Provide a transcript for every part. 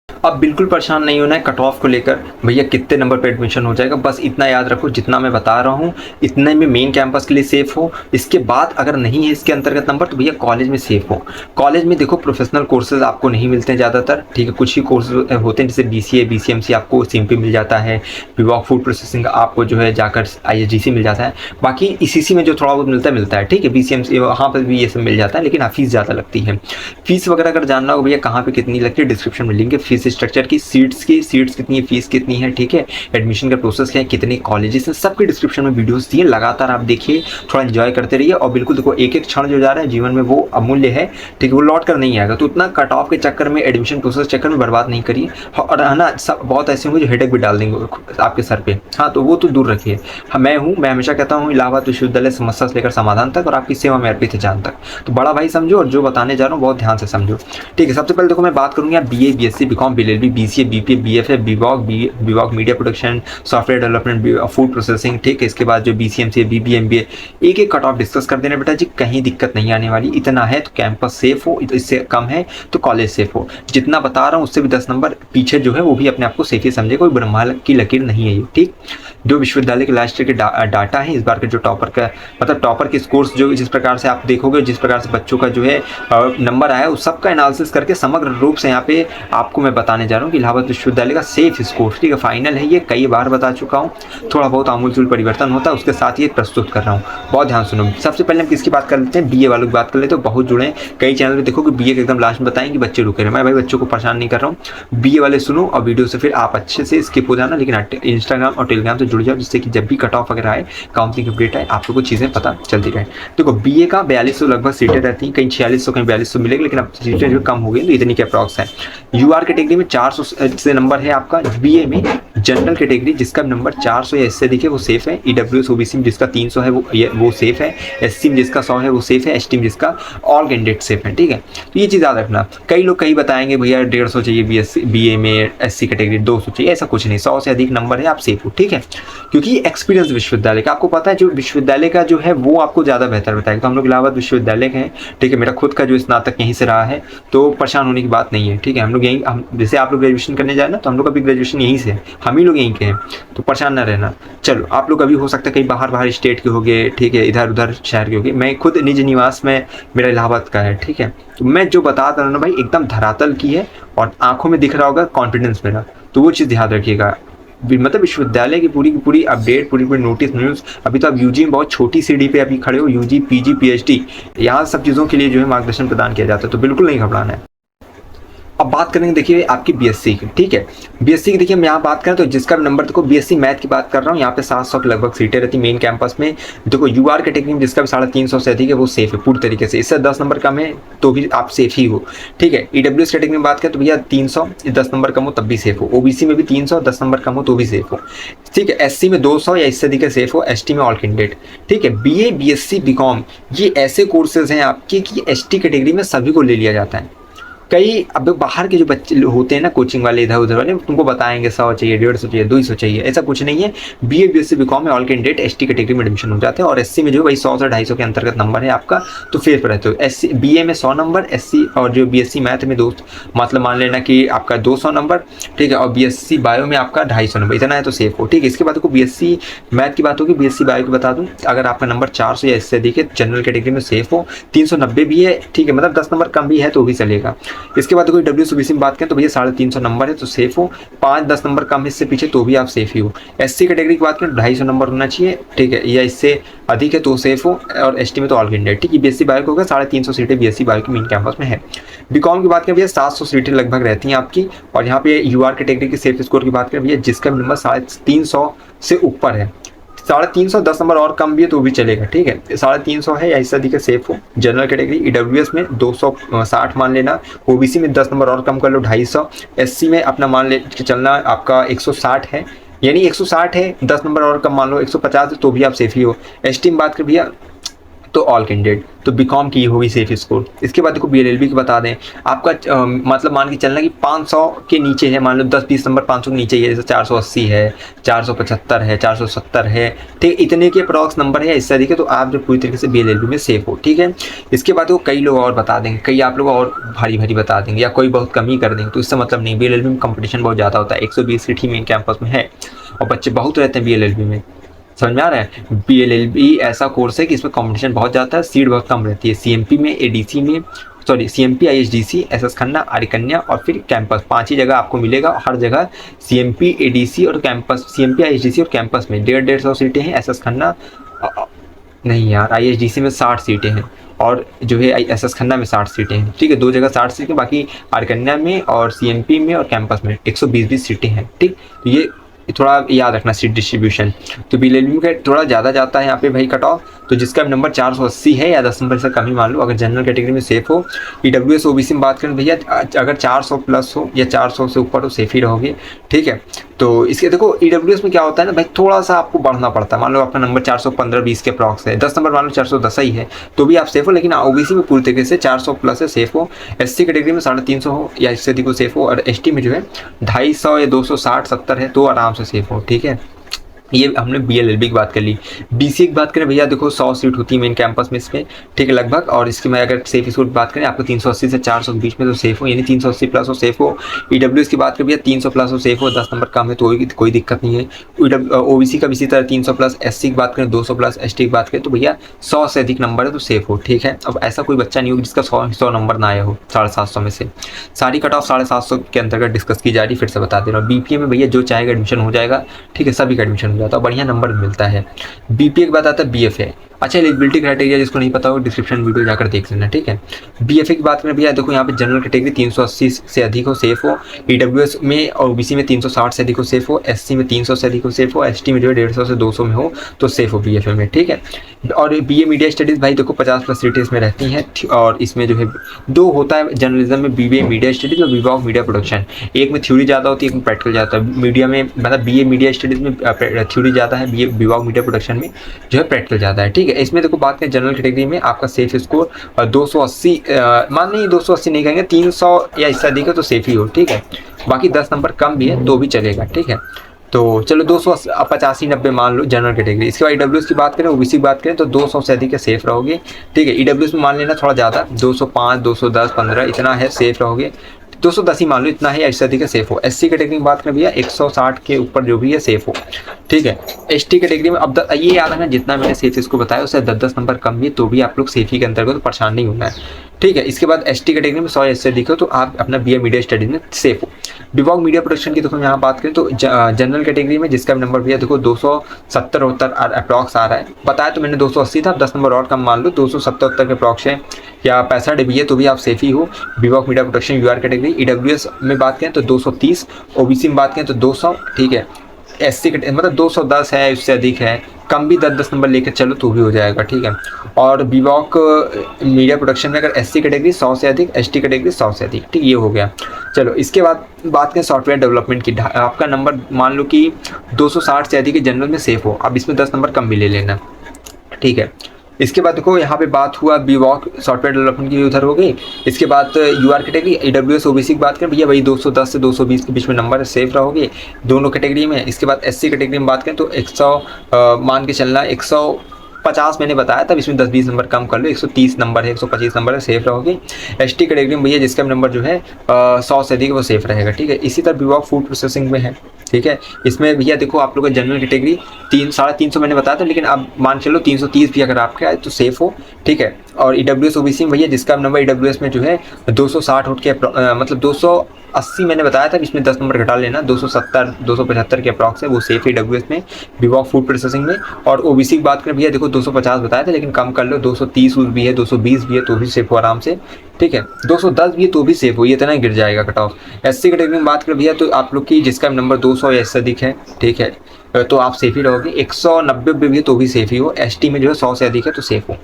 अब बिल्कुल परेशान नहीं होना है कट ऑफ को लेकर, भैया कितने नंबर पे एडमिशन हो जाएगा, बस इतना याद रखो जितना मैं बता रहा हूँ इतने में मेन कैंपस के लिए सेफ हो। इसके बाद अगर नहीं है इसके अंतर्गत नंबर तो भैया कॉलेज में सेफ हो। कॉलेज में देखो प्रोफेशनल कोर्सेज आपको नहीं मिलते हैं ज़्यादातर, ठीक है, कुछ ही कोर्स होते हैं जैसे BCA BCMC आपको सिम्पी मिल जाता है, विवॉक फूड प्रोसेसिंग आपको जो है जाकर ISGC मिल जाता है, बाकी ECC में जो थोड़ा बहुत मिलता है, ठीक है, BCMC वहाँ पर भी ये सब मिल जाता है, लेकिन हाँ फीस ज़्यादा लगती है। फीस वगैरह अगर जानना हो भैया कहाँ पे कितनी लगती है डिस्क्रिप्शन में लिंक है, फीस स्ट्रक्चर की, सीट्स कितनी है, फीस कितनी है, ठीक है, एडमिशन का प्रोसेस क्या है, कितने कॉलेजेस हैं, सबके डिस्क्रिप्शन में वीडियोस दिए, लगातार आप देखिए, थोड़ा एंजॉय करते रहिए। और बिल्कुल देखो एक एक क्षण जो जा रहा है जीवन में वो अमूल्य है, ठीक है, वो लौट कर नहीं आएगा, तो उतना कट ऑफ के चक्कर में एडमिशन प्रोसेस चक्कर में बर्बाद नहीं करिए। और है ना, सब बहुत ऐसे होंगे जो हेडेक भी डाल देंगे आपके सर पे, हाँ तो वो तो दूर रखिए। हाँ मैं हमेशा कहता हूँ इलाहाबाद विश्वविद्यालय समस्या से लेकर समाधान तक और आपकी सेवा में अर्पित है जान तक, तो बड़ा भाई समझो और जो बताने जा रहा हूँ बहुत ध्यान से समझो, ठीक है। सबसे पहले देखो मैं बात करूँगा BA BSc BCom BLLB BCA BPA BFA BVOC media production software development food processing, ठीक है। इसके बाद जो BCMC BBA MBA एक एक कट ऑफ डिस्कस कर देना बेटा जी, कहीं दिक्कत नहीं आने वाली। इतना है तो कैंपस सेफ हो, इससे कम है तो कॉलेज सेफ हो। जितना बता रहा हूँ उससे भी 10 नंबर पीछे जो है वो भी अपने आप को सेफ ही समझे, कोई ब्रह्मा की लकीर नहीं है ये, ठीक। जो विश्वविद्यालय के लास्ट ईयर के डाटा है इस बार के जो टॉपर का मतलब टॉपर के स्कोर्स जो जिस प्रकार से आप देखोगे, जिस प्रकार से बच्चों का जो है नंबर आया उस सबका एनालिसिस करके समग्र रूप से यहाँ पे आपको मैं बताने जा रहा हूँ कि इलाहाबाद विश्वविद्यालय का सेफ स्कोर, ठीक है, फाइनल है ये, कई बार बता चुका हूँ, थोड़ा बहुत आमूल परिवर्तन होता है उसके साथ ये प्रस्तुत कर रहा हूँ, बहुत ध्यान सुनो। सबसे पहले हम किसकी बात कर लेते हैं, BA वालों की बात कर लेते हैं, तो बहुत जुड़े हैं कई चैनल पे देखो कि BA के एकदम लास्ट में बताएंगे बच्चे रुके रहे, मैं भाई बच्चों को परेशान नहीं कर रहा हूँ, BA वाले सुनो और वीडियो से फिर आप अच्छे से स्किप हो जाना, लेकिन इंस्टाग्राम और टेलीग्राम से जुड़ जाओ जिससे कि जब भी कट ऑफ अगर आए काउंसलिंग अपडेट आए आप लोग को चीज़ें पता चलती रहे। देखो BA का 4200 लगभग सीटें रहती हैं, कहीं 4600 कहीं 4200 मिलेगी, लेकिन अब सीटें जो कम हो गई तो इतनी के अप्रॉक्स है। UR कैटेगरी में 400 से नंबर है आपका, BA में जनरल कैटेगरी जिसका नंबर 400 या इससे अधिक है वो सेफ है, EWS OBC में जिसका 300 है वो सेफ है, SC में जिसका 100 है वो सेफ है, ST में जिसका ऑल कैंडिडेट सेफ है, ठीक है। तो ये चीज़ याद रखना। कई लोग कहीं बताएंगे भैया 150 चाहिए BA में, SC कैटेगरी 200 चाहिए, ऐसा कुछ नहीं, 100 से अधिक नंबर है आप सेफ हो, ठीक है, क्योंकि एक्सपीरियंस विश्वविद्यालय का आपको पता है, जो विश्वविद्यालय का जो है वो आपको ज़्यादा बेहतर बताएगा। तो हम लोग इलाहाबाद विश्वविद्यालय के हैं, ठीक है, मेरा खुद का जो स्नातक यहीं से रहा है, तो परेशान होने की बात नहीं है, ठीक है। हम लोग यहीं जैसे आप लोग ग्रेजुएशन करने जाए ना तो हम लोग का भी ग्रेजुएशन यहीं से है, हम ही लोग यहीं के हैं, तो परेशान ना रहना। चलो आप लोग अभी हो सकता है कहीं बाहर स्टेट के होंगे, ठीक है, इधर उधर शहर के होंगे, मैं खुद निज निवास में मेरा इलाहाबाद का है, ठीक है। तो मैं जो बता रहा हूँ ना भाई एकदम धरातल की है और आंखों में दिख रहा होगा कॉन्फिडेंस मेरा, तो वो चीज़ ध्यान रखिएगा। मतलब विश्वविद्यालय की पूरी अपडेट, पूरी नोटिस न्यूज़, अभी तो आप UG में बहुत छोटी सीढ़ी पे अभी खड़े हो, UG PG PhD यहाँ सब चीज़ों के लिए जो है मार्गदर्शन प्रदान किया जाता है, तो बिल्कुल नहीं घबराना है। अब बात करेंगे देखिए आपकी BSc की, ठीक है, BSc की देखिए हम यहाँ बात करें तो जिसका नंबर देखो BSc मैथ की बात कर रहा हूँ, यहाँ पे 700 के लगभग सीटें रहती मेन कैंपस में। देखो UR कैटेगरी में जिसका भी 350 से अधिक है वो सेफ है पूरी तरीके से, इससे 10 नंबर कम है तो भी आप सेफ ही हो, ठीक है। EWS कैटेगरी में बात करें तो भैया 300, 10 नंबर कम हो तब भी सेफ हो, OBC में भी 300, 10 नंबर कम हो तो भी सेफ हो, ठीक है। SC में 200 या इससे अधिक सेफ हो, ST में ऑल कैंडिडेट, ठीक है। BA BSc BCom ये ऐसे कोर्सेज हैं आपके कि ST कैटेगरी में सभी को ले लिया जाता है। कई अब बाहर के जो बच्चे होते हैं ना कोचिंग वाले इधर उधर वाले तुमको बताएंगे 100 चाहिए, 150 चाहिए, 200 चाहिए, ऐसा कुछ नहीं है। BA BSc BCom में ऑल कैंडिडेट ST कैटेगरी में एडमिशन हो जाते हैं और SC में जो भाई 100 से 250 के अंतर्गत नंबर है आपका तो फेर पर रहते हो। SC BA में 100 नंबर, SC और जो BSc मैथ में दोस्त मतलब मान लेना कि आपका 200 नंबर, ठीक है, और BSc बायो में आपका 250 नंबर, इतना है तो सेफ हो, ठीक है। इसके बाद को BSc मैथ की बात होगी, BSc बायो की बता दूँ, अगर आपका नंबर 400 या इससे अधिक है जनरल कैटेगरी में सेफ हो, 390 भी है, ठीक है, मतलब 10 नंबर कम भी है तो भी चलेगा। इसके बाद कोई WS OBC में बात करें तो भैया 350 नंबर है तो सेफ हो, 5-10 नंबर कम इससे पीछे तो भी आप सेफ ही हो। SC कैटेगरी की बात करें 250 नंबर होना चाहिए, ठीक है, या इससे अधिक है तो सेफ हो, और ST में तो ऑल कैंडिडेट, ठीक है। BSc बायो को होगा 350 सीटें BSc बायो की मेन कैंपस में है। BCom की बात करें भैया 700 सीटें लगभग रहती हैं आपकी, और यहाँ पे UR कैटेगरी के सेफ स्कोर की बात करें भैया जिसका नंबर 350 से ऊपर है, 350, 10 नंबर और कम भी है तो भी चलेगा, ठीक है। 350 है या इससे अधिक सेफ हो। जनरल कैटेगरी EWS में 260 मान लेना, OBC में 10 नंबर और कम कर लो 250, SC में अपना मान ले चलना आपका 160 है, यानी 160 है 10 नंबर और कम मान लो 150 है तो भी आप सेफ ही हो। ST में बात कर भैया तो ऑल कैंडिडेट, तो बीकॉम की होगी सेफ स्कोर। इसके बाद देखो बीएलएलबी की बता दें, आपका मतलब मान के चलना कि 500 के नीचे है, मान लो 10-20 नंबर 500 के नीचे ही है, जैसे 480 है, 475 है, 470 है, ठीक, इतने के अप्रॉक्स नंबर है, इससे अधिक है तो आप जो पूरी तरीके से बीएलएलबी में सेफ हो, ठीक है। इसके बाद वो कई लोग और बता देंगे, कई आप लोग और भारी भारी बता देंगे, या कोई बहुत कम ही कर देंगे, तो इससे मतलब नहीं। बीएलएलबी में कंपटीशन बहुत ज़्यादा होता है, 120 सीट ही मेन कैंपस में है और बच्चे बहुत रहते हैं बीएलएलबी में, समझ में आ रहा है। बीएलएलबी ऐसा कोर्स है कि इसमें कंपटीशन बहुत ज़्यादा है, सीट बहुत कम रहती है। सीएमपी में, एडीसी में, सॉरी सीएमपी, आईएसडीसी, एसएस खन्ना, आर्य कन्या और फिर कैंपस, 5 ही जगह आपको मिलेगा। हर जगह सीएमपी, एडीसी और कैंपस, सीएमपी, आईएसडीसी और कैंपस में 150-150 सीटें हैं। एसएस खन्ना नहीं यार, आईएसडीसी में 60 सीटें हैं और जो है एसएस खन्ना में 60 सीटें हैं, ठीक है, 2 जगह 60 सीटें, बाकी आर्य कन्या में और सीएमपी में और कैंपस में 120-20 सीटें हैं, ठीक। तो ये थोड़ा याद रखना सीट डिस्ट्रीब्यूशन। तो बीएलएलबी का थोड़ा ज़्यादा जाता है यहाँ पे भाई कट ऑफ, तो जिसका नंबर 480 है या 10 नंबर से कम ही मान लो, अगर जनरल कैटेगरी में सेफ हो। ईडब्ल्यूएस ओबीसी में बात करें भैया, अगर 400 प्लस हो या 400 से ऊपर हो सेफ ही रहोगे, ठीक है। तो इसके देखो ईडब्ल्यूएस में क्या होता है ना भाई, थोड़ा सा आपको बढ़ना पड़ता है। मान लो आपका नंबर 415-20 के अप्रॉक्स है, 10 नंबर मान लो 410 ही है, तो भी आप सेफ हो। लेकिन ओबीसी में पूरी तरीके से 400 प्लस से सेफ हो। एससी कैटेगरी में 350 हो या इससे अधिक सेफ हो, और एसटी में जो है 250 या 260-70 है, तो आराम से सेफ हो, ठीक है। ये हमने बीएलएलबी की बात कर ली। बीसीए की बात करें भैया, देखो 100 सीट होती है मेन कैंपस में इसमें, ठीक है, लगभग। और इसकी मैं अगर सेफ स्कोर की बात करें, आपको 380 से 400 के बीच में तो सेफ हो, यानी 380 प्लस हो सेफ हो। ईडब्ल्यूएस की बात करें भैया, 300 प्लस हो सेफ हो, 10 नंबर कम है तो कोई दिक्कत नहीं है। ओबीसी का भी इसी तरह 300 प्लस, एससी की बात करें 200 प्लस, एसटी की बात करें तो भैया 100 से अधिक नंबर है तो सेफ हो, ठीक है। अब ऐसा कोई बच्चा नहीं हो जिसका 100 नंबर ना आया हो 750 में से। सारी कट ऑफ 750 के अंतर्गत डिस्कस की जा रही, फिर से बता दे रहा हूँ। बीपीए में भैया जो चाहेगा एडमिशन हो जाएगा, ठीक है, सभी का एडमिशन हो जाता है, बढ़िया नंबर मिलता है। बीपीए के बाद आता है बीएफए। अच्छा, एलिजिबिलिटी क्राइटेरिया जिसको नहीं पता हो डिस्क्रिप्शन वीडियो जाकर देख लेना, ठीक है। बीएफए की बात करें भैया, देखो यहाँ पे जनरल कैटेगरी 380 से अधिक हो सेफ हो, ईडब्ल्यूएस में और ओबीसी में 360 से अधिक हो सेफ हो, एससी में 300 से अधिक हो सेफ हो, एसटी में जो है 150 से 200 में हो तो सेफ हो बीएफए में, ठीक है। और बीए मीडिया स्टडीज़ भाई देखो 50 प्लस सीटें इसमें रहती हैं, और इसमें जो है 2 होता है जर्नलिज्म में, बीए मीडिया स्टडीज़ और बीए ऑफ मीडिया प्रोडक्शन। एक में थ्योरी ज़्यादा होती है, एक में प्रैक्टिकल ज़्यादा है। मीडिया में मतलब बीए मीडिया स्टडीज़ में थ्योरी ज़्यादा है, बीए ऑफ मीडिया प्रोडक्शन में जो है प्रैक्टिकल ज़्यादा है, ठीक है। इसमें देखो बात करें जनरल कैटेगरी में, आपका सेफ स्कोर 280 मान नहीं 280 नहीं कहेंगे, 300 या इससे अधिक है तो सेफ ही हो, ठीक है। बाकी 10 नंबर कम भी है तो भी चलेगा, ठीक है। तो चलो 285-90 मान लो जनरल कैटेगरी। इसके बाद ईडब्ल्यूएस की बात करें, ओबीसी की बात करें तो 200 से अधिक सेफ रहोगे, ठीक है। ईडब्ल्यूएस में मान लेना थोड़ा ज़्यादा 205, 210, 15 इतना है सेफ रहोगे, 210 ही मान लो इतना है, ऐसे अधिक सेफ हो। एससी कैटेगरी में बात करें भैया 160 के ऊपर जो भी है सेफ हो, ठीक है। एसटी कैटेगरी में अब ये याद रखना, जितना मैंने सेफ इसको बताया उससे 10-10 नंबर कम भी है तो भी आप लोग सेफी के अंतर्गत तो परेशान नहीं होना है, ठीक है। इसके बाद एसटी कैटेगरी में 100 से अधिक हो तो आप अपना बीए मीडिया स्टडीज में सेफ हो। विभाग मीडिया प्रोडक्शन की देखो यहाँ बात करें तो जनरल कैटेगरी में जिसका नंबर भैया देखो 270 अप्रॉक्स आ रहा है, बताया तो मैंने 280 था, 10 नंबर और कम मान लो 270 के अप्रॉक्स है या 65 भी है तो भी आप सेफ ही हो। विभाग media production UR category. EWS में बात करें तो 230, ओबीसी में बात करें तो 200, ठीक है। एससी मतलब 210 है, उससे अधिक है, कम भी 10-10 नंबर लेकर चलो तो भी हो जाएगा, ठीक है। और बीवॉक मीडिया प्रोडक्शन में अगर एससी कैटेगरी 100 से अधिक, एसटी कैटेगरी 100 से अधिक, ठीक, ये हो गया। चलो इसके बाद बात करें सॉफ्टवेयर डेवलपमेंट की। आपका नंबर मान लो कि 260 से अधिक जनरल में सेफ हो, अब इसमें 10 नंबर कम भी ले लेना, ठीक है। इसके बाद देखो यहाँ पे बात हुआ बीवॉक सॉफ्टवेयर डेवलपमेंट की उधर हो गई। इसके बाद यूआर कैटेगरी, ईडब्ल्यूएस ओबीसी की बात करें भैया वही 210 से 220 के बीच में नंबर सेफ रहोगे दोनों कैटेगरी में। इसके बाद एससी कैटेगरी में बात करें तो 100 मान के चलना 150 मैंने बताया था, इसमें 10-20 नंबर कम कर लो, 130 नंबर है, 125 नंबर है, सेफ रहोगे। एसटी कैटेगरी में भैया जिसका नंबर जो है 100 से अधिक वो सेफ रहेगा, ठीक है। इसी तरह बीवॉक फूड प्रोसेसिंग में है, ठीक है। इसमें भैया देखो आप लोग का जनरल कैटेगरी 300-350 मैंने बताया था, लेकिन आप मान चलो 330 भी अगर आपके आए तो सेफ हो, ठीक है। और ईडब्ल्यूएस ओबीसी में भैया जिसका नंबर ईडब्ल्यूएस में जो है 260 उठ के मतलब 280 मैंने बताया था, इसमें 10 नंबर घटा लेना, 270 275 के अप्रॉक्स है वो सेफ है ईडब्ल्यूएस में, बीवॉक फूड प्रोसेसिंग में। और ओबीसी की बात करें भैया देखो 250 बताया था, लेकिन कम कर लो, 230 भी है, 220 भी है तो भी सेफ हो आराम से, ठीक है। 210 भी है तो भी सेफ हो, ये इतना ही गिर जाएगा कट ऑफ। एससी कैटेगरी में बात करें भैया तो आप लोग की जिसका नंबर 200 या इससे अधिक है, ठीक है, तो आप सेफ ही रहोगे। 190 भी है तो भी सेफ ही हो। एसटी में जो है 100 से अधिक है तो सेफ हो,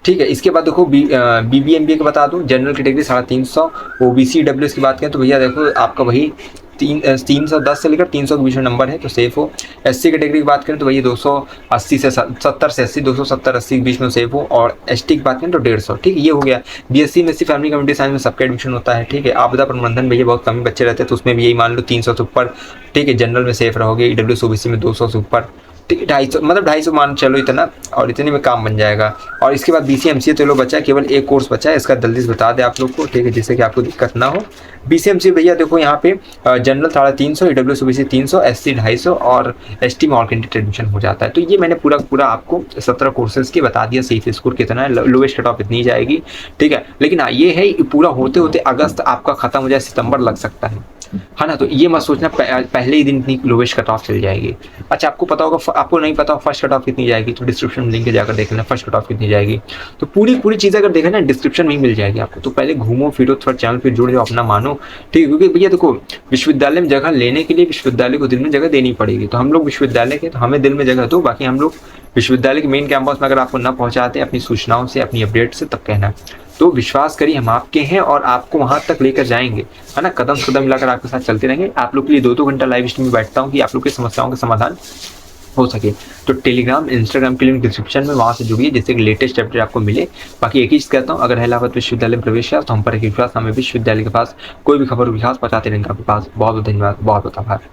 ठीक है। इसके बाद देखो बीबीएमबीए का बता दूं, जनरल कैटेगरी 350, ओबीसी डब्ल्यूएस की बात करें तो भैया देखो आपका वही 310 से लेकर 300 के बीच में नंबर है तो सेफ हो। एससी कैटेगरी की बात करें तो भैया 280 से 70 से 80, 270-80 के बीच में सेफ हो। और एसटी की बात करें तो 150। ठीक है, ये हो गया। बीएससी में फैमिली कम्युनिटी साइंस में सबका एडमिशन होता है। ठीक है, आपदा प्रबंधन भैया बहुत कम बच्चे रहते हैं तो उसमें भी यही मान लो 300 से ऊपर। ठीक है, जनरल में सेफ रहोगे। ईडब्ल्यू ओबीसी में 200 से ऊपर। ठीक है, 250 मतलब 250 मान चलो इतना, और इतने में काम बन जाएगा। और इसके बाद बीसीए एमसीए तो लो बचा है, केवल एक कोर्स बचा है, इसका जल्दी से बता दें आप लोग को। ठीक है, जिससे कि आपको दिक्कत ना हो। बीसीए एमसीए भैया देखो यहाँ पे जनरल 350, ईडब्ल्यू ओबीसी 300, एससी 250 और एसटी में ऑल कैंडिडेट एडमिशन हो जाता है। तो ये मैंने पूरा आपको 17 कोर्सेज के बता दिया, सेफ स्कोर कितना है, लोवेस्ट कट ऑफ इतनी जाएगी। ठीक है, लेकिन हाँ ये है पूरा होते होते अगस्त आपका खत्म हो जाए, सितंबर लग सकता है ना। तो ये मत सोचना पहले ही दिन इतनी लोवेस्ट कट ऑफ चल जाएगी। अच्छा, आपको पता होगा, आपको नहीं पता फर्स्ट कट ऑफ कितनी जाएगी तो डिस्क्रिप्शन में लिंक जाकर देख लेना फर्स्ट कट ऑफ कितनी जाएगी। तो पूरी चीज़ अगर देखना डिस्क्रिप्शन में ही मिल जाएगी आपको। तो पहले घूमो फिरो, थोड़ा चैनल पर जुड़ जाओ, अपना मानो। ठीक है, क्योंकि भैया देखो विश्वविद्यालय में जगह लेने के लिए विश्वविद्यालय को दिल में जगह देनी पड़ेगी। तो हम लोग विश्वविद्यालय के, तो हमें दिल में जगह दो। बाकी हम लोग विश्वविद्यालय के मेन कैंपस में अगर आपको ना पहुंचाते अपनी सूचनाओं से, अपनी अपडेट से, तब कहना। तो विश्वास करिए हम आपके हैं और आपको वहां तक लेकर जाएंगे, है ना। कदम से कदम मिलाकर आपके साथ चलते रहेंगे। आप लोग के लिए 2-2 घंटा लाइव स्ट्रीम में बैठता हूँ कि आप लोग की समस्याओं का समाधान हो सके। तो टेलीग्राम, इंस्टाग्राम के लिंक डिस्क्रिप्शन में, वहाँ से जुड़िए जिससे कि लेटेस्ट अपडेट आपको मिले। बाकी एक ही चीज़ कहता हूँ, अगर इलाहाबाद विश्वविद्यालय में प्रवेश किया तो हम पर एक विश्वास, हमें विश्वविद्यालय के पास कोई भी खबर विकास पहुँचाते रहेंगे आपके पास। बहुत बहुत धन्यवाद, बहुत बहुत आभार।